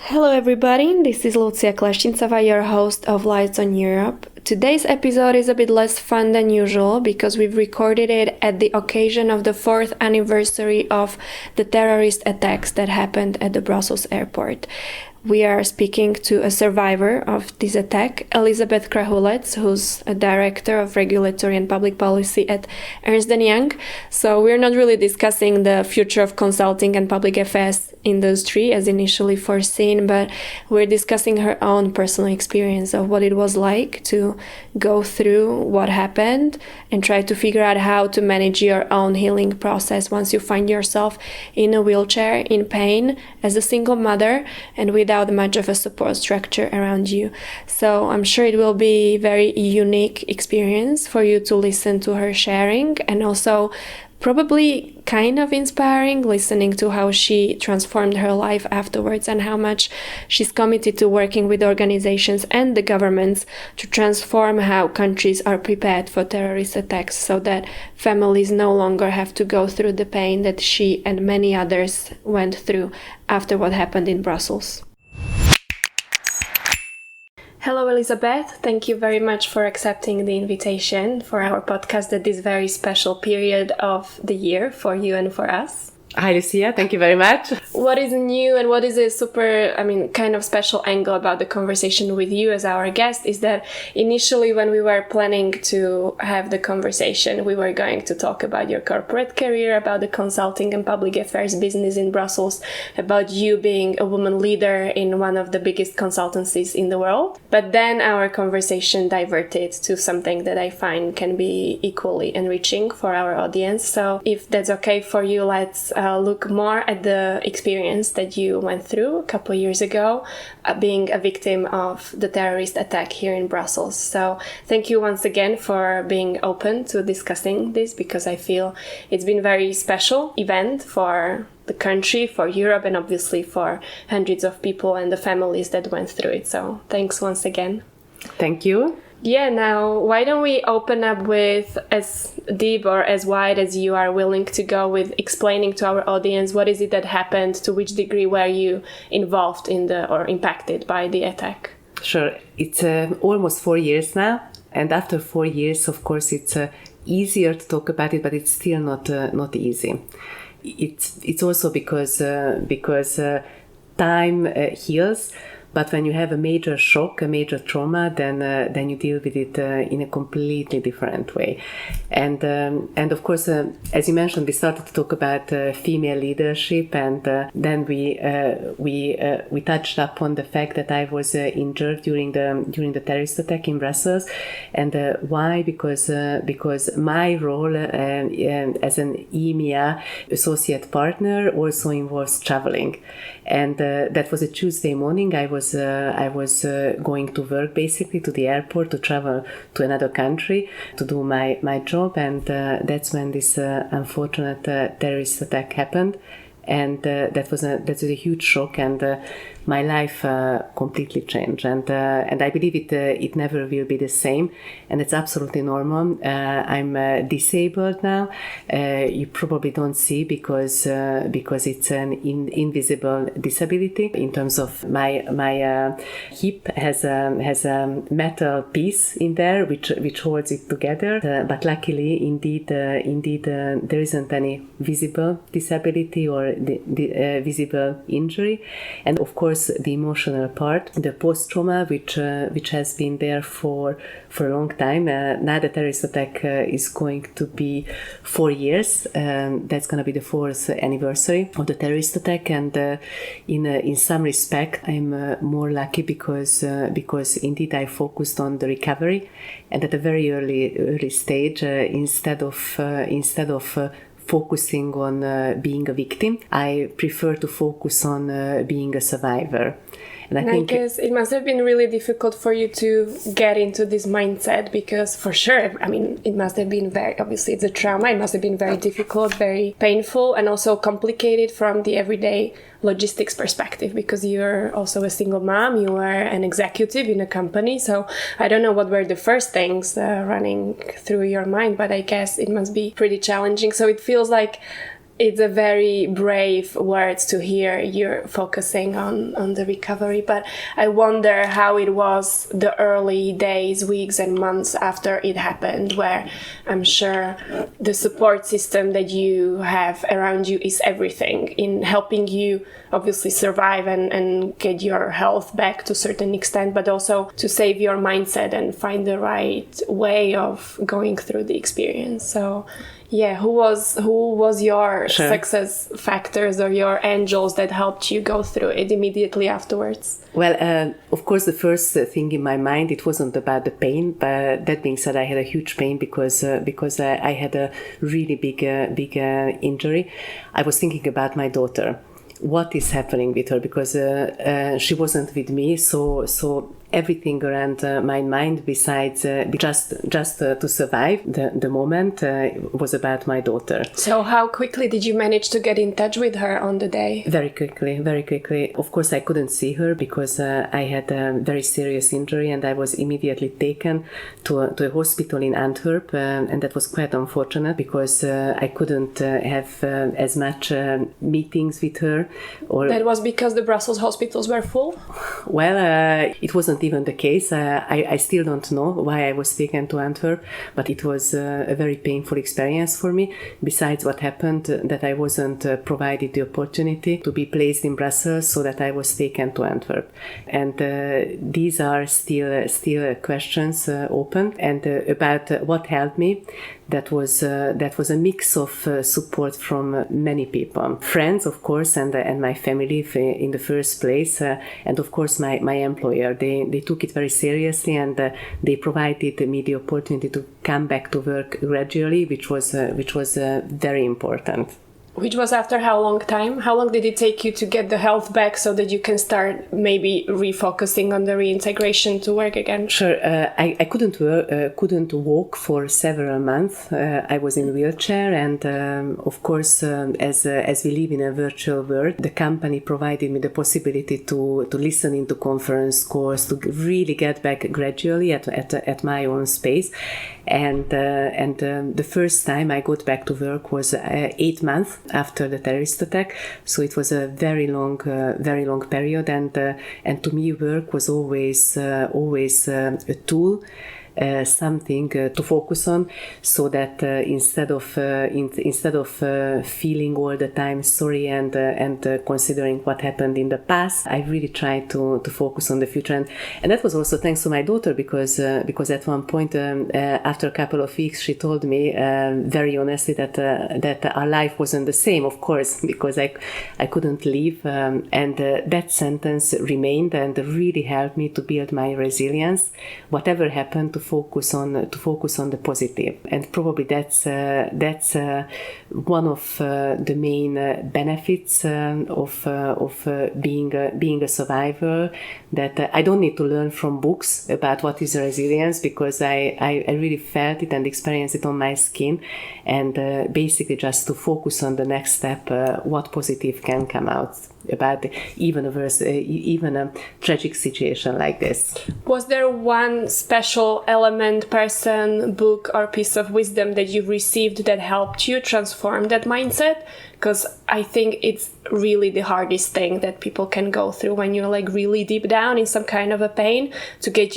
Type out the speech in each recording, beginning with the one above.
Hello everybody, this is Lucia Klestincova, your host of Lights on Europe. Today's episode is a bit less fun than usual because we've recorded it at the occasion of the 4th anniversary of the terrorist attacks that happened at the Brussels airport. We are speaking to a survivor of this attack, Elizabeth Krahulecz, who's a director of regulatory and public policy at Ernst Young. So we're not really discussing the future of consulting and public affairs industry as initially foreseen, but we're discussing her own personal experience of what it was like to go through what happened and try to figure out how to manage your own healing process once you find yourself in a wheelchair, in pain, as a single mother, and without much of a support structure around you. So I'm sure it will be a very unique experience for you to listen to her sharing, and also probably kind of inspiring listening to how she transformed her life afterwards and how much she's committed to working with organizations and the governments to transform how countries are prepared for terrorist attacks so that families no longer have to go through the pain that she and many others went through after what happened in Brussels. Hello, Elizabeth. Thank you very much for accepting the invitation for our podcast at this very special period of the year for you and for us. Hi, Lucia. Thank you very much. What is new and what is a super, kind of special angle about the conversation with you as our guest is that initially when we were planning to have the conversation, we were going to talk about your corporate career, about the consulting and public affairs business in Brussels, about you being a woman leader in one of the biggest consultancies in the world. But then our conversation diverted to something that I find can be equally enriching for our audience. So if that's okay for you, let's look more at the experience that you went through a couple of years ago, being a victim of the terrorist attack here in Brussels. So thank you once again for being open to discussing this, because I feel it's been a very special event for the country, for Europe, and obviously for hundreds of people and the families that went through it. So thanks once again. Thank you. Yeah, now why don't we open up with as deep or as wide as you are willing to go with explaining to our audience what is it that happened, to which degree were you involved in or impacted by the attack? Sure. It's almost 4 years now, and after 4 years, of course, it's easier to talk about it, but it's still not easy. It's also because time heals. But when you have a major shock, a major trauma, then you deal with it in a completely different way. And of course, as you mentioned, we started to talk about female leadership, and then we touched upon the fact that I was injured during the terrorist attack in Brussels, and why? Because my role as an EMEA associate partner also involves traveling, and that was a Tuesday morning. I was going to work, basically to the airport, to travel to another country to do my job, and that's when this unfortunate terrorist attack happened, and that was a huge shock, and my life completely changed, and I believe it never will be the same, and it's absolutely normal. I'm disabled now. You probably don't see because it's an invisible disability. In terms of my hip has a metal piece in there which holds it together. But luckily, indeed, there isn't any visible disability or visible injury, and of course the emotional part, the post-trauma, which has been there for a long time. Now the terrorist attack is going to be 4 years. That's going to be the 4th anniversary of the terrorist attack, and in some respect I'm more lucky because indeed I focused on the recovery, and at a very early stage, instead of focusing on being a victim, I prefer to focus on being a survivor. And I guess it must have been really difficult for you to get into this mindset, because for sure, it must have been obviously it's a trauma, it must have been very difficult, very painful, and also complicated from the everyday logistics perspective, because you're also a single mom, you are an executive in a company. So I don't know what were the first things running through your mind, but I guess it must be pretty challenging. So it feels like it's a very brave words to hear you're focusing on the recovery, but I wonder how it was the early days, weeks and months after it happened, where I'm sure the support system that you have around you is everything in helping you obviously survive and get your health back to a certain extent, but also to save your mindset and find the right way of going through the experience. So yeah, who was your success factors or your angels that helped you go through it immediately afterwards? Well, of course, the first thing in my mind, it wasn't about the pain, but that being said, I had a huge pain because I had a really big injury. I was thinking about my daughter. What is happening with her? Because she wasn't with me, so everything around my mind besides just to survive the moment was about my daughter. So how quickly did you manage to get in touch with her on the day? Very quickly. Of course, I couldn't see her because I had a very serious injury, and I was immediately taken to a hospital in Antwerp, and that was quite unfortunate because I couldn't have as much meetings with her. That was because the Brussels hospitals were full? Well, it wasn't even the case. I still don't know why I was taken to Antwerp, but it was a very painful experience for me. Besides what happened, that I wasn't provided the opportunity to be placed in Brussels, so that I was taken to Antwerp. And these are still questions open. And about what helped me, that was a mix of support from many people, friends, of course, and my family in the first place, and of course my employer. They took it very seriously, and they provided me the opportunity to come back to work gradually, which was very important. Which was after how long time? How long did it take you to get the health back so that you can start maybe refocusing on the reintegration to work again? Sure. I couldn't walk for several months. I was in a wheelchair, and of course, as we live in a virtual world, the company provided me the possibility to listen into conference calls, to really get back gradually at my own space. And the first time I got back to work was 8 months after the terrorist attack. So it was a very long period. And to me, work was always a tool. Something to focus on, so that instead of feeling all the time sorry and considering what happened in the past, I really tried to focus on the future, and that was also thanks to my daughter, because at one point after a couple of weeks she told me very honestly that our life wasn't the same, of course, because I couldn't leave, and that sentence remained and really helped me to build my resilience. Whatever happened, to focus on the positive, and probably that's one of the main benefits of being a survivor. That I don't need to learn from books about what is resilience, because I really felt it and experienced it on my skin, and basically just to focus on the next step, what positive can come out about even a tragic situation like this. Was there one special element, person, book, or piece of wisdom that you received that helped you transform that mindset? Because I think it's really the hardest thing that people can go through when you're like really deep down in some kind of a pain, to get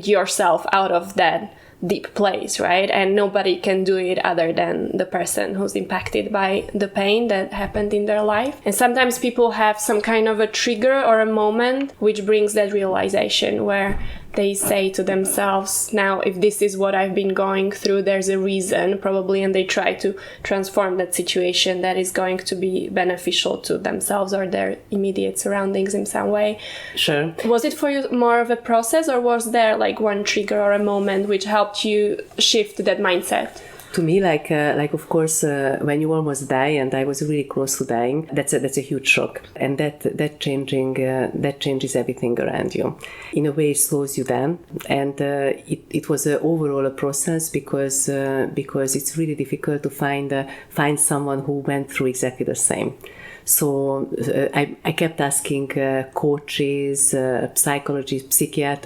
yourself out of that deep place, right? And nobody can do it other than the person who's impacted by the pain that happened in their life. And sometimes people have some kind of a trigger or a moment which brings that realization, where they say to themselves, now if this is what I've been going through, there's a reason probably, and they try to transform that situation that is going to be beneficial to themselves or their immediate surroundings in some way. Sure. Was it for you more of a process, or was there like one trigger or a moment which helped you shift that mindset? To me, like of course, when you almost die, and I was really close to dying, that's a huge shock, and that changes everything around you. In a way, it slows you down, and it was overall a process, because it's really difficult to find someone who went through exactly the same. So I kept asking coaches, psychologists, psychiatrists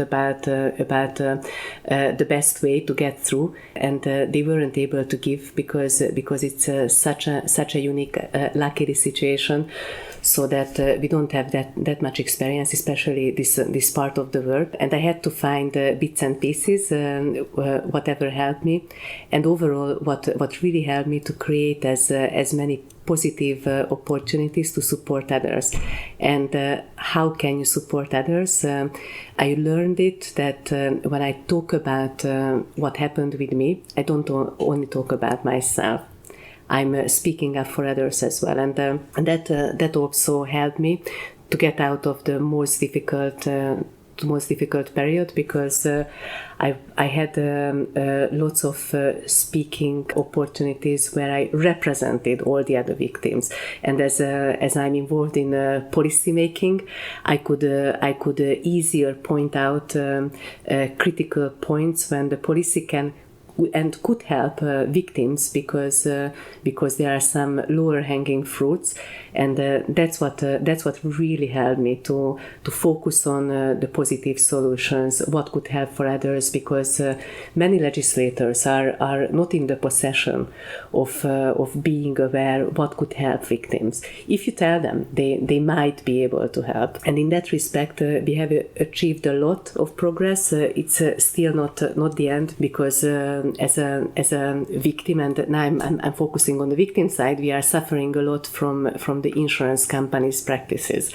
about the best way to get through, and they weren't able to give because it's such a unique, lucky situation. So that we don't have that much experience, especially this part of the work. And I had to find bits and pieces, whatever helped me. And overall, what really helped me to create as many positive opportunities to support others. And how can you support others? I learned it that when I talk about what happened with me, I don't only talk about myself. I'm speaking up for others as well, and that also helped me to get out of the most difficult period, because I had lots of speaking opportunities where I represented all the other victims, and as I'm involved in policy making, I could easier point out critical points when the policy can and could help victims, because there are some lower hanging fruits, and that's what really helped me to focus on the positive solutions, what could help for others, because many legislators are not in the possession of being aware what could help victims. If you tell them, they might be able to help, and in that respect we have achieved a lot of progress. It's still not the end, because as a victim, and now I'm focusing on the victim side, we are suffering a lot from the insurance companies' practices.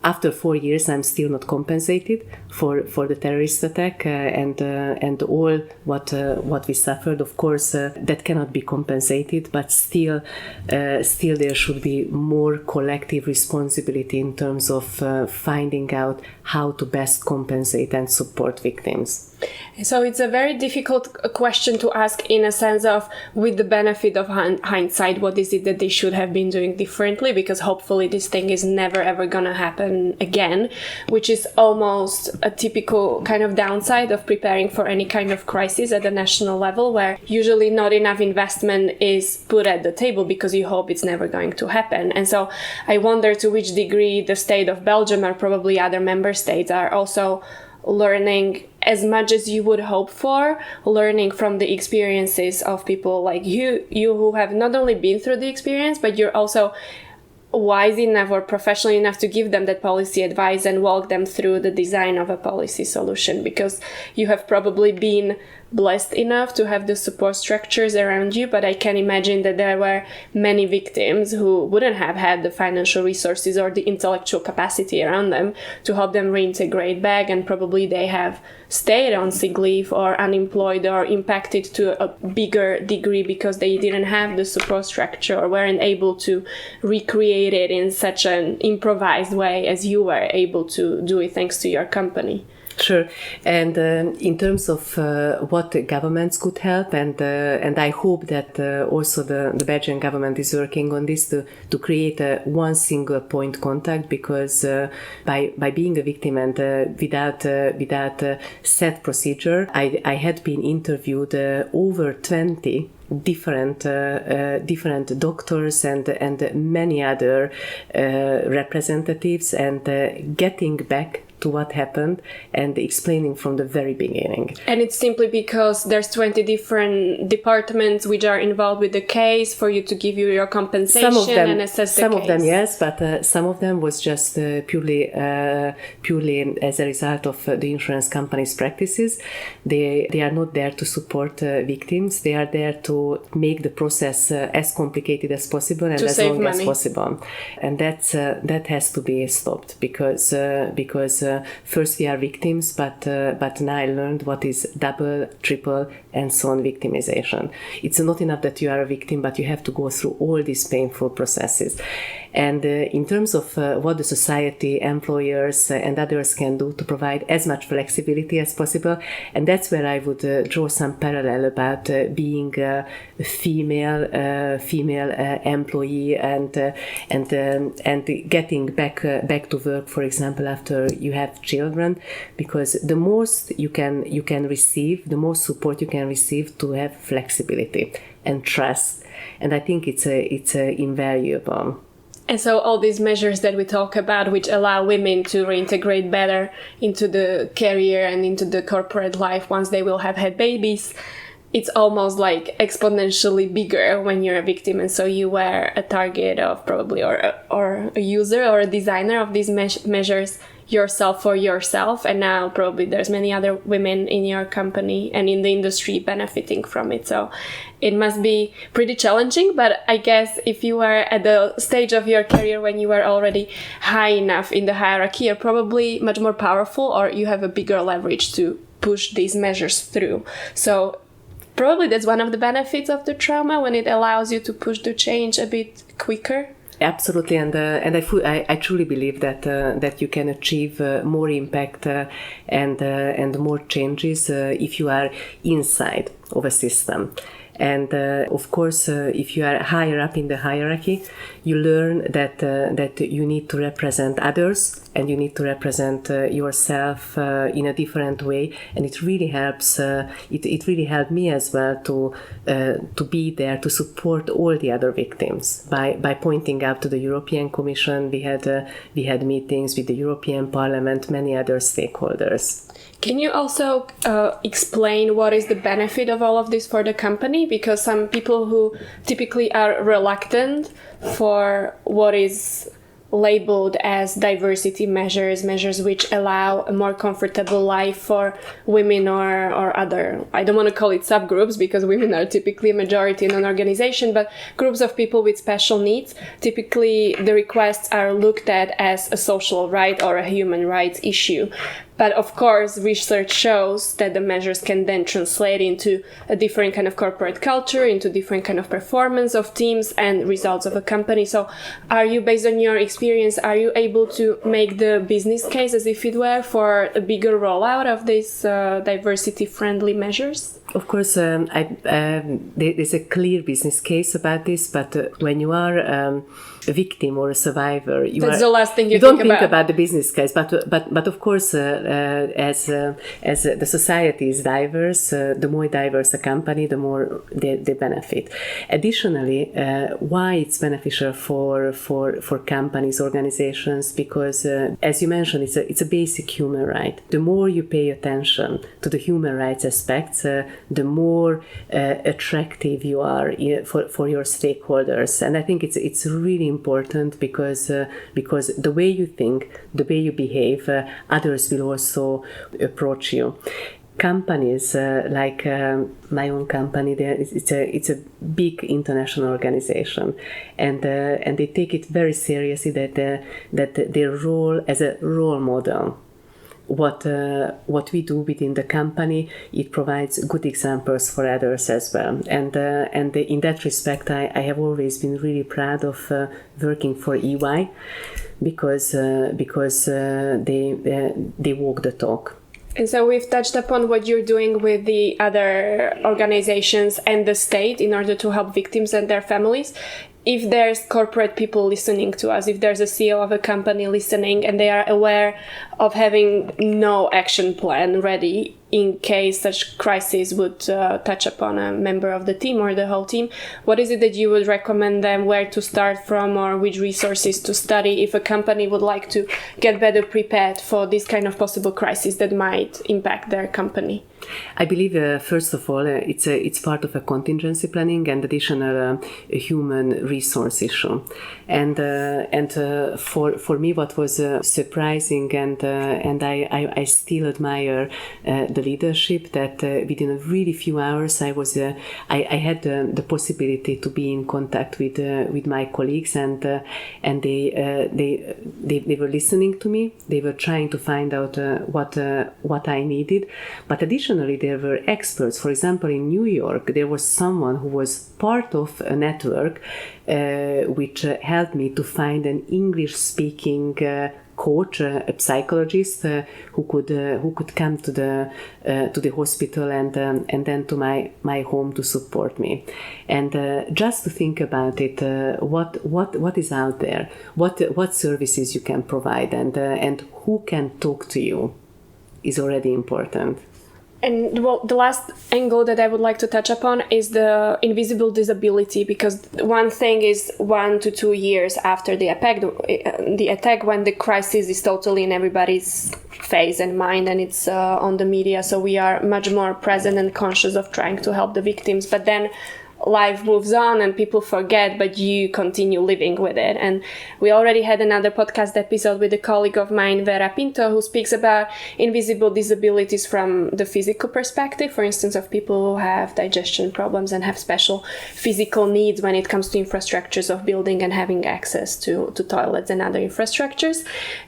After 4 years, I'm still not compensated for the terrorist attack and all what we suffered. Of course, that cannot be compensated, but still there should be more collective responsibility in terms of finding out how to best compensate and support victims. So it's a very difficult question to ask, in a sense of, with the benefit of hindsight, what is it that they should have been doing differently? Because hopefully this thing is never ever going to happen again, which is almost a typical kind of downside of preparing for any kind of crisis at the national level, where usually not enough investment is put at the table because you hope it's never going to happen. And so I wonder to which degree the state of Belgium, or probably other member states, are also learning as much as you would hope for, learning from the experiences of people like you who have not only been through the experience, but you're also wise enough or professional enough to give them that policy advice and walk them through the design of a policy solution, because you have probably been blessed enough to have the support structures around you. But I can imagine that there were many victims who wouldn't have had the financial resources or the intellectual capacity around them to help them reintegrate back, and probably they have stayed on sick leave or unemployed or impacted to a bigger degree because they didn't have the support structure or weren't able to recreate it in such an improvised way as you were able to do it thanks to your company. Sure, and in terms of what the governments could help, and I hope that also the Belgian government is working on this to create a one single point contact, because by being a victim and without set procedure, I had been interviewed over 20 different doctors and many other representatives, and getting back to what happened and explaining from the very beginning. And it's simply because there's 20 different departments which are involved with the case for you to give you your compensation and assess the case. Some of them, yes, but some of them was just purely as a result of the insurance company's practices. They are not there to support victims. They are there to make the process as complicated as possible and as long as possible. And that has to be stopped, because first we are victims, but now I learned what is double, triple, and so on victimization. It's not enough that you are a victim, but you have to go through all these painful processes. And in terms of what the society, employers, and others can do to provide as much flexibility as possible, and that's where I would draw some parallel about being a female employee and getting back to work, for example, after you have children, because the most you can receive, the most support you can receive, to have flexibility and trust, and I think it's invaluable. And so all these measures that we talk about, which allow women to reintegrate better into the career and into the corporate life once they will have had babies, it's almost like exponentially bigger when you're a victim. And so you were a target of probably, or a user or a designer of these measures yourself for yourself. And now probably there's many other women in your company and in the industry benefiting from it. So it must be pretty challenging, but I guess if you were at the stage of your career when you were already high enough in the hierarchy, you're probably much more powerful, or you have a bigger leverage to push these measures through. So probably that's one of the benefits of the trauma, when it allows you to push the change a bit quicker. Absolutely, and I truly believe that you can achieve more impact and more changes if you are inside of a system. And of course, if you are higher up in the hierarchy, you learn that you need to represent others and you need to represent yourself in a different way. And it really helps. It really helped me as well to be there to support all the other victims by pointing out to the European Commission. We had meetings with the European Parliament, many other stakeholders. Can you also explain what is the benefit of all of this for the company? Because some people who typically are reluctant for what is labeled as diversity measures which allow a more comfortable life for women or other, I don't want to call it subgroups because women are typically a majority in an organization, but groups of people with special needs. Typically the requests are looked at as a social right or a human rights issue. But of course, research shows that the measures can then translate into a different kind of corporate culture, into different kind of performance of teams and results of a company. So are you, based on your experience, are you able to make the business case as if it were for a bigger rollout of these diversity-friendly measures? Of course, there's a clear business case about this, but when you are a victim or a survivor, that's the last thing you don't think about the business case. But of course, as the society is diverse, the more diverse a company, the more they benefit. Additionally, why it's beneficial for companies, organizations, because as you mentioned, it's a basic human right. The more you pay attention to the human rights aspects, the more attractive you are for your stakeholders. And I think it's really important because the way you think, the way you behave, others will also approach you. Companies like my own company, it's a big international organization, and they take it very seriously that their role as a role model. What we do within the company, it provides good examples for others as well. And in that respect, I have always been really proud of working for EY because they walk the talk. And so we've touched upon what you're doing with the other organizations and the state in order to help victims and their families. If there's corporate people listening to us, if there's a CEO of a company listening and they are aware of having no action plan ready in case such crisis would touch upon a member of the team or the whole team, what is it that you would recommend them, where to start from, or which resources to study if a company would like to get better prepared for this kind of possible crisis that might impact their company? I believe, first of all, it's part of a contingency planning and additional human resource issue. And for me, what was surprising and I still admire the leadership, that within a really few hours I had the possibility to be in contact with my colleagues, and they were listening to me. They were trying to find out what I needed, but additionally there were experts. For example, in New York there was someone who was part of a network which helped me to find an English-speaking coach, a psychologist who could come to the hospital and then to my home to support me. And just to think about it, what is out there, what services you can provide, and who can talk to you is already important. And well, the last angle that I would like to touch upon is the invisible disability, because one thing is 1 to 2 years after the attack when the crisis is totally in everybody's face and mind, and it's on the media, so we are much more present and conscious of trying to help the victims. But then life moves on and people forget, but you continue living with it. And we already had another podcast episode with a colleague of mine, Vera Pinto, who speaks about invisible disabilities from the physical perspective, for instance, of people who have digestion problems and have special physical needs when it comes to infrastructures of building and having access to toilets and other infrastructures.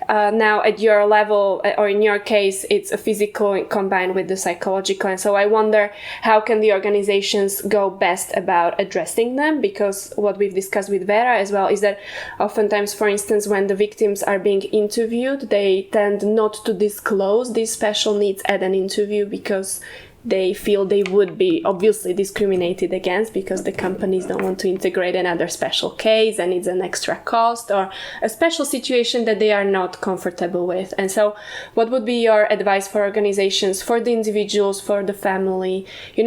Now, at your level, or in your case, it's a physical combined with the psychological. And so I wonder, how can the organizations go best about addressing them? Because what we've discussed with Vera as well is that oftentimes, for instance, when the victims are being interviewed, they tend not to disclose these special needs at an interview because they feel they would be obviously discriminated against, because the companies don't want to integrate another special case and it's an extra cost or a special situation that they are not comfortable with. And so what would be your advice for organizations, for the individuals, for the family,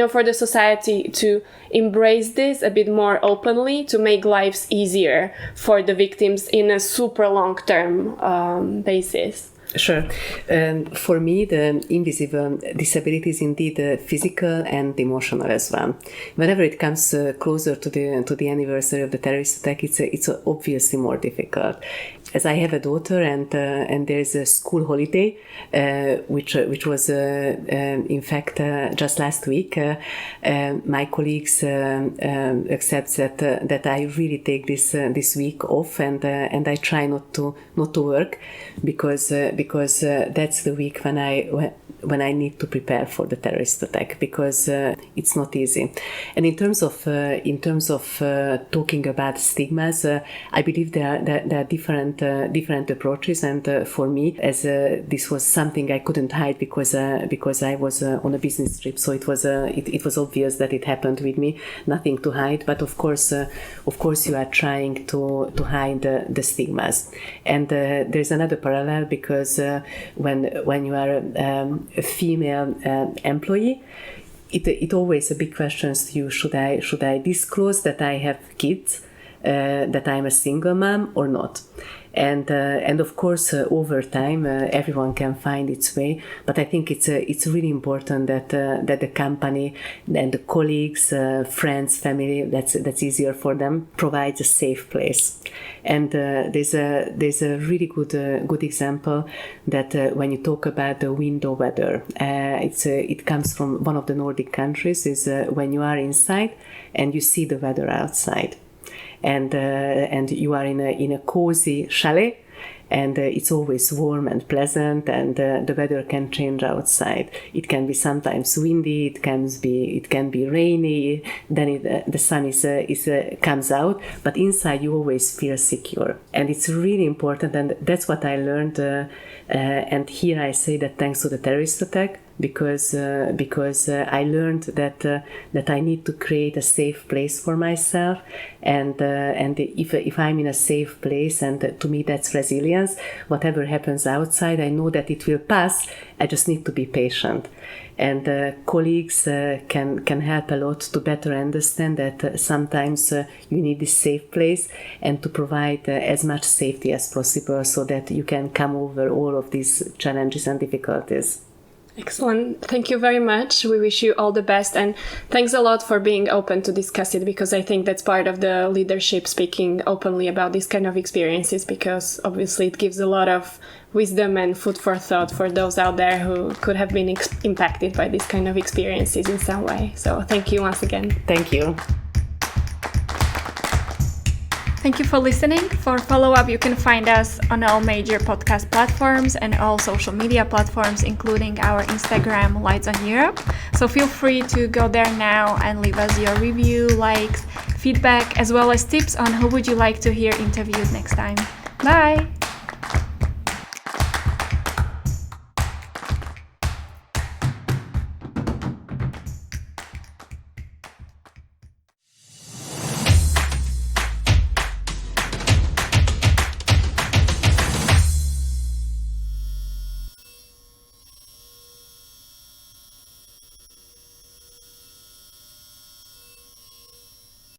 for the society, to embrace this a bit more openly, to make lives easier for the victims in a super long-term basis? Sure. For me, the invisible disability is indeed physical and emotional as well. Whenever it comes closer to the anniversary of the terrorist attack, it's obviously more difficult. As I have a daughter, and there's a school holiday, which was in fact just last week. My colleagues accept that I really take this week off, and I try not to work because that's the week when I need to prepare for the terrorist attack, because it's not easy. And in terms of talking about stigmas, I believe there are different approaches. And for me, as this was something I couldn't hide because I was on a business trip, so it was obvious that it happened with me. Nothing to hide, but of course you are trying to hide the stigmas. And there's another parallel, because when you are a female employee, it always a big question to you: should I disclose that I have kids, that I'm a single mom or not? And of course, over time, everyone can find its way. But I think it's really important that the company and the colleagues, friends, family, that's easier for them, provides a safe place. And there's a really good example that when you talk about the window weather, it comes from one of the Nordic countries. Is when you are inside and you see the weather outside. And you are in a cozy chalet, and it's always warm and pleasant, and the weather can change outside. It can be sometimes windy, it can be rainy, then the sun comes out, but inside you always feel secure. And it's really important, and that's what I learned. And here I say that thanks to the terrorist attack, because I learned that I need to create a safe place for myself, and if I'm in a safe place, and to me that's resilience. Whatever happens outside, I know that it will pass. I just need to be patient. And colleagues can help a lot to better understand that sometimes you need this safe place, and to provide as much safety as possible so that you can come over all of these challenges and difficulties. Excellent. Thank you very much. We wish you all the best, and thanks a lot for being open to discuss it, because I think that's part of the leadership, speaking openly about these kind of experiences, because obviously it gives a lot of wisdom and food for thought for those out there who could have been impacted by these kind of experiences in some way. So thank you once again. Thank you. Thank you for listening. For follow-up, you can find us on all major podcast platforms and all social media platforms, including our Instagram, Lights on Europe. So feel free to go there now and leave us your review, likes, feedback, as well as tips on who would you like to hear interviewed next time. Bye!